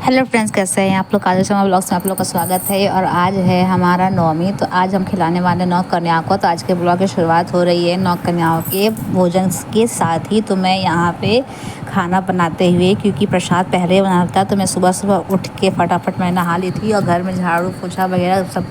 Hello friends, कैसे हैं आप लोग। काजल शर्मा ब्लॉग्स में आप लोग का स्वागत है। और आज है हमारा नवमी, तो आज हम खिलाने वाले नौ कन्याओं को। तो आज के ब्लॉग की शुरुआत हो रही है नौ कन्याओं के भोजन के साथ ही। तो मैं यहाँ पे खाना बनाते हुए, क्योंकि प्रसाद पहले बना था, तो मैं सुबह सुबह उठ के फटाफट मैं नहा ली थी और घर में झाड़ू पोछा वगैरह सब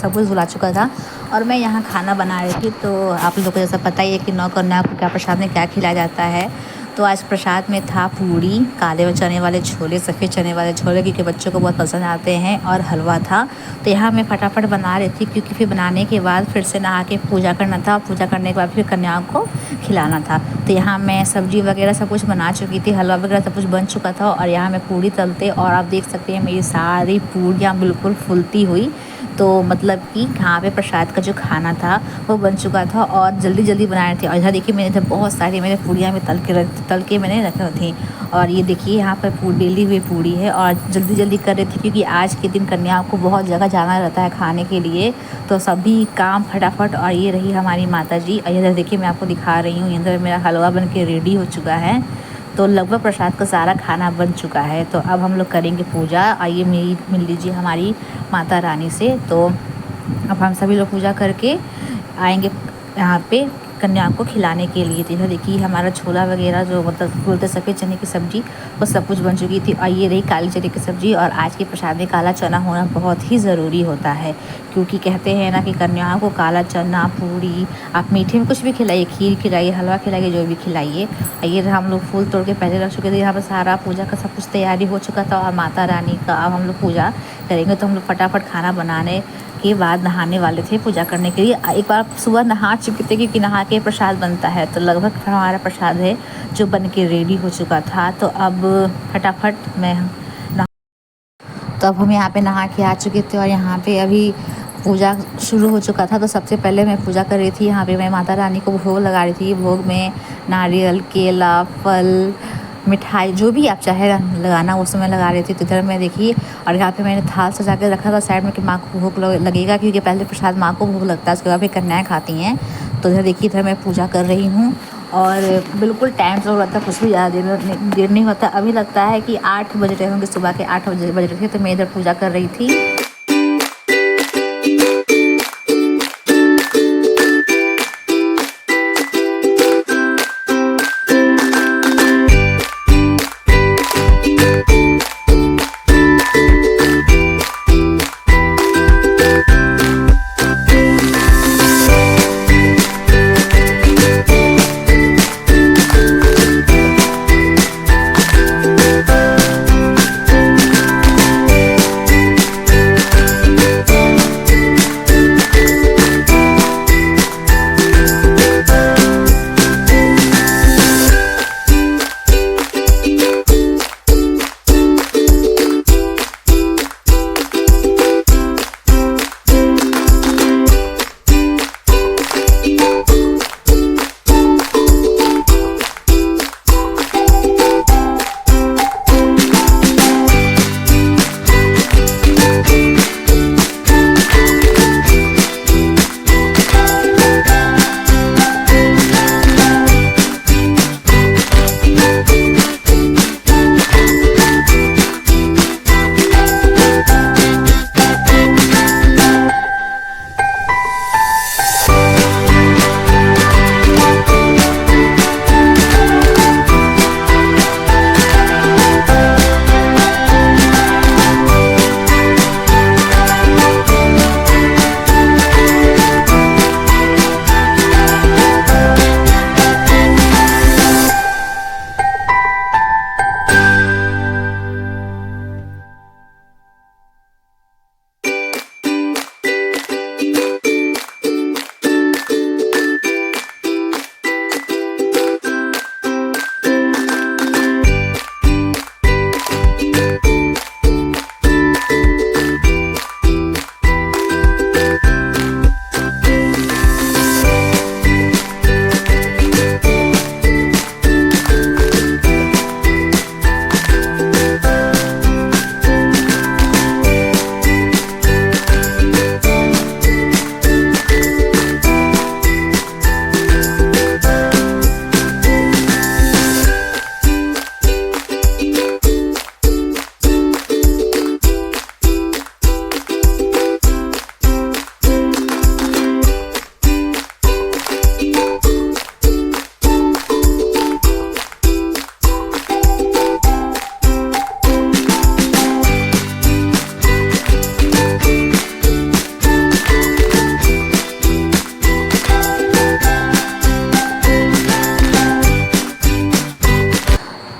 कुछ धुला चुका था और मैं यहाँ खाना बना रही थी। तो आप लोगों को जैसा पता ही है कि नौ कन्याओं को क्या प्रसाद में क्या खिलाया जाता है। तो आज प्रसाद में था पूड़ी, काले चने वाले छोले, सफ़ेद चने वाले छोले, क्योंकि बच्चों को बहुत पसंद आते हैं, और हलवा था। तो यहाँ मैं फटाफट बना रही थी, क्योंकि फिर बनाने के बाद फिर से नहा के पूजा करना था। पूजा करने के बाद फिर कन्याओं को खिलाना था। तो यहाँ मैं सब्जी वगैरह सब कुछ बना चुकी थी, हलवा वगैरह सब कुछ बन चुका था। और यहाँ मैं पूड़ी तलते, और आप देख सकते हैं मेरी सारी पूड़ियाँ बिल्कुल फूलती हुई। तो मतलब कि यहाँ पे प्रसाद का जो खाना था वो बन चुका था और जल्दी जल्दी बनाए थे। और यहाँ देखिए मैंने इधर बहुत सारी मैंने पूड़ियाँ में तल के मैंने रखी थी। और ये देखिए यहाँ पर बेली हुई पूड़ी है और जल्दी जल्दी कर रही थी, क्योंकि आज के दिन कन्याओं को बहुत जगह जाना रहता है खाने के लिए। तो सभी काम फटाफट। और ये रही हमारी माता जी। और इधर देखिए मैं आपको दिखा रही हूँ, इधर मेरा हलवा बन के रेडी हो चुका है। तो लगभग प्रसाद का सारा खाना बन चुका है। तो अब हम लोग करेंगे पूजा। आइए मिल लीजिए हमारी माता रानी से। तो अब हम सभी लोग पूजा करके आएंगे यहाँ पे कन्याओं को खिलाने के लिए। तो देखिए हमारा छोला वगैरह जो मतलब बोलते सफ़ेद चने की सब्ज़ी, वो सब कुछ बन चुकी थी। और ये रही काली चने की सब्ज़ी। और आज के प्रसाद में काला चना होना बहुत ही ज़रूरी होता है, क्योंकि कहते हैं ना कि कन्याओं को काला चना, पूड़ी, आप मीठे में कुछ भी खिलाइए, खीर खिलाइए, हलवा खिलाइए, जो भी खिलाइए। ये हम लोग फूल तोड़ के पहले रख चुके थे। यहाँ पर सारा पूजा का सब कुछ तैयारी हो चुका था और माता रानी का अब हम लोग पूजा करेंगे। तो हम लोग फटाफट खाना बनाने के बाद नहाने वाले थे पूजा करने के लिए। एक बार सुबह नहा चुके थे, क्योंकि नहा के प्रसाद बनता है। तो लगभग हमारा प्रसाद है जो बन के रेडी हो चुका था। तो अब फटाफट मैं तो अब हम यहाँ पे नहा के आ चुके थे और यहाँ पे अभी पूजा शुरू हो चुका था। तो सबसे पहले मैं पूजा कर रही थी। यहाँ पे मैं माता रानी को भोग लगा रही थी। भोग में नारियल, केला, फल, मिठाई, जो भी आप चाहे लगाना उस समय लगा रही थी। तो इधर मैं देखिए, और यहाँ पे मैंने थाल सजा के रखा था साइड में कि माँ को भोग लगेगा, क्योंकि पहले प्रसाद माँ को भोग लगता है, उसके बाद फिर कन्याएँ खाती हैं। तो इधर देखिए, इधर मैं पूजा कर रही हूँ और बिल्कुल टाइम से हो रहा था, कुछ भी ज़्यादा देर नहीं होता। अभी लगता है कि 8 बज रहे होंगे, सुबह के 8 बज रहे थे। तो मैं इधर पूजा कर रही थी।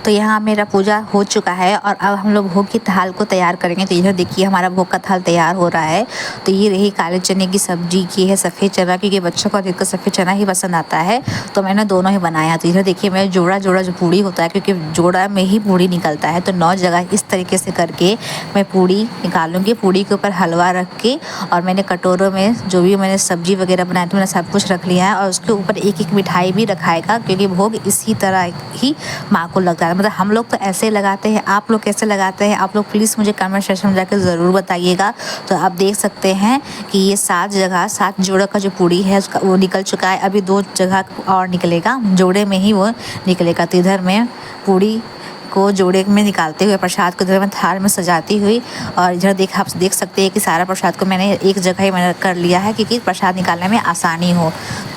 तो यहाँ मेरा पूजा हो चुका है और अब हम लोग भोग की थाल को तैयार करेंगे। तो इधर देखिए हमारा भोग का थाल तैयार हो रहा है। तो ये रही काले चने की सब्जी की है सफ़ेद चना, क्योंकि बच्चों को अधिकतर सफ़ेद चना ही पसंद आता है, तो मैंने दोनों ही बनाया। तो इधर देखिए मैं जोड़ा जोड़ा जो पूड़ी होता है, क्योंकि जोड़ा में ही पूड़ी निकलता है, तो 9 जगह इस तरीके से करके मैं पूड़ी निकालूंगी। पूड़ी के ऊपर हलवा रख के और मैंने कटोरों में जो भी मैंने सब्जी वगैरह बनाई थी मैंने सब कुछ रख लिया है, और उसके ऊपर एक एक मिठाई भी रखाएगा, क्योंकि भोग इसी तरह ही माँ को लगता है। मतलब हम लोग तो ऐसे लगाते हैं, आप लोग कैसे लगाते हैं आप लोग प्लीज़ मुझे कमेंट सेक्शन में जाकर ज़रूर बताइएगा। तो आप देख सकते हैं कि ये 7 जगह 7 जोड़ों का जो पूड़ी है उसका वो निकल चुका है। अभी 2 जगह और निकलेगा, जोड़े में ही वो निकलेगा। तो इधर मैं पूड़ी को जोड़े में निकालते हुए प्रसाद को इधर मैं थाल में सजाती हुई, और इधर आप देख सकते हैं कि सारा प्रसाद को मैंने एक जगह ही मैंने कर लिया है, क्योंकि प्रसाद निकालने में आसानी हो।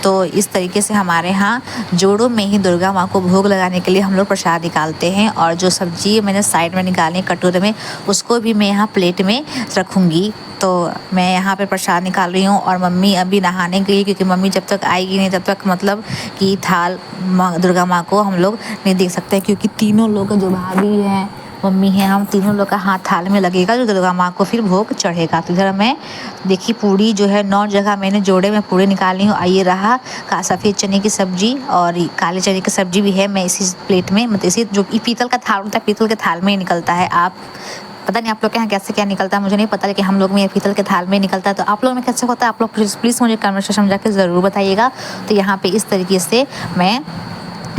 तो इस तरीके से हमारे यहाँ जोड़ों में ही दुर्गा माँ को भोग लगाने के लिए हम लोग प्रसाद निकालते हैं। और जो सब्जी मैंने साइड में निकाली कटोरे में, उसको भी मैं यहाँ प्लेट में रखूँगी। तो मैं यहाँ पे प्रसाद निकाल रही हूँ, और मम्मी अभी नहाने गई, क्योंकि मम्मी जब तक आएगी नहीं तब तक मतलब कि थाल दुर्गा माँ को हम लोग नहीं देख सकते, क्योंकि तीनों लोग जो भाभी हैं मम्मी हैं हम तीनों लोग का हाथ थाल में लगेगा, जो दुर्गा माँ को फिर भोग चढ़ेगा। तो इधर मैं देखिए पूड़ी जो है 9 जगह मैंने जोड़े में पूड़ी निकाली हूँ। ये रहा का सफ़ेद चने की सब्जी और काले चने की सब्जी भी है। मैं इसी प्लेट में मतलब इसी जो पीतल का थाल होता है पीतल के थाल में ही निकलता है। आप पता नहीं आप लोग के यहाँ कैसे क्या निकलता है मुझे नहीं पता, लेकिन हम लोग में ये पीतल के थाल में निकलता है। तो आप लोग में कैसे होता है आप लोग प्लीज़ मुझे कमेंट सेक्शन में जाकर ज़रूर बताइएगा। तो यहाँ पे इस तरीके से मैं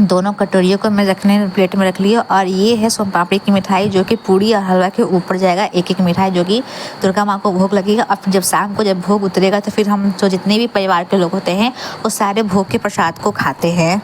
दोनों कटोरियों को मैं रखने प्लेट में रख लिया। और ये है सोन पापड़ी की मिठाई, जो कि पूड़ी और हलवा के ऊपर जाएगा एक एक मिठाई, जो कि दुर्गा माँ को भोग लगेगा। और जब शाम को जब भोग उतरेगा तो फिर हम जो जितने भी परिवार के लोग होते हैं वो सारे भोग के प्रसाद को खाते हैं।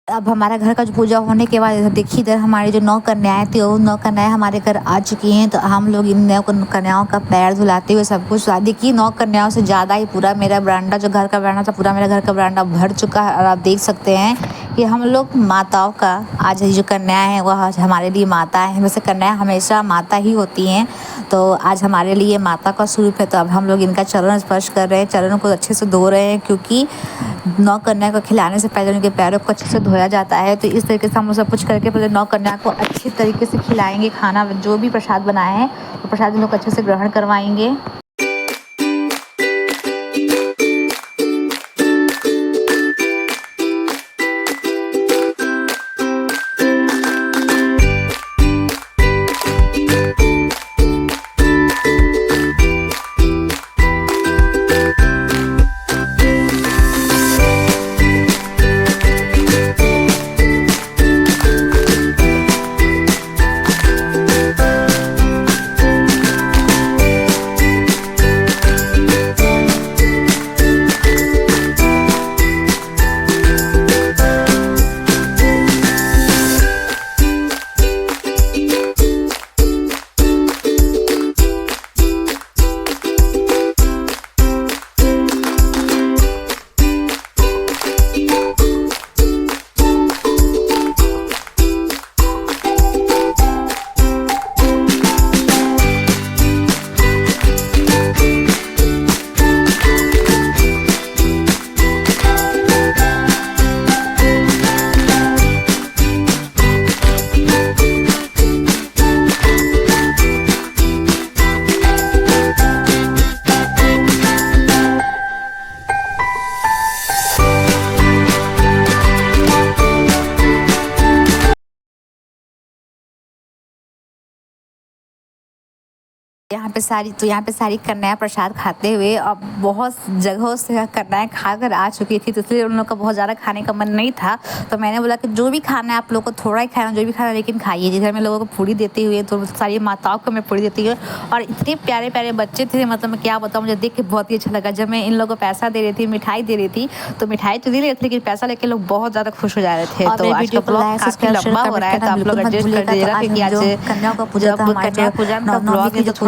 अब हमारा घर का जो पूजा होने के बाद देखिए इधर हमारी जो 9 कन्याएं थी वो 9 कन्याएं हमारे घर आ चुकी हैं। तो हम लोग इन 9 कन्याओं का पैर धुलाते हुए सब कुछ देखिए 9 कन्याओं से ज़्यादा ही पूरा मेरा बरामदा जो घर का बरामदा था पूरा मेरा घर का बरामदा भर चुका है। और आप देख सकते हैं कि हम लोग माताओं का आज जो कन्याएं हैं वह हमारे लिए माता है। वैसे कन्याएं हमेशा माता ही होती हैं, तो आज हमारे लिए माता का स्वरूप है। तो अब हम लोग इनका चरण स्पर्श कर रहे हैं, चरणों को अच्छे से धो रहे हैं, क्योंकि 9 कन्या को खिलाने से पहले उनके पैरों को अच्छे से धोया जाता है। तो इस तरीके से हम लोग सब कुछ करके पहले 9 कन्या को अच्छी तरीके से खिलाएंगे। खाना जो भी प्रसाद बनाए हैं वो प्रसाद इन लोग अच्छे से ग्रहण करवाएंगे। यहाँ पे सारी कन्याएं प्रसाद खाते हुए और बहुत जगहों से कन्याएं खाकर आ चुकी थी, तो इसलिए उन लोग का बहुत ज़्यादा खाने का मन नहीं था। तो मैंने बोला कि जो भी खाना है आप लोग को थोड़ा ही खाना, जो भी खाना लेकिन खाइए। जिधर मैं लोगों को पूरी देते हुए, तो सारी माताओं को मैं पूरी देती हुई, और इतने प्यारे प्यारे बच्चे थे, मतलब मैं क्या बताऊँ, मुझे देख के बहुत ही अच्छा लगा। जब मैं इन लोगों को पैसा दे रही थी, मिठाई दे रही थी, तो मिठाई तो दे रही थी लेकिन पैसा लेके लोग बहुत ज़्यादा खुश हो जा रहे थे। तो आज का ब्लॉग काफी लंबा हो रहा है, तो आप लोग एडजस्ट कर दीजिएगा, क्योंकि आज कन्या पूजन का ब्लॉग है, तो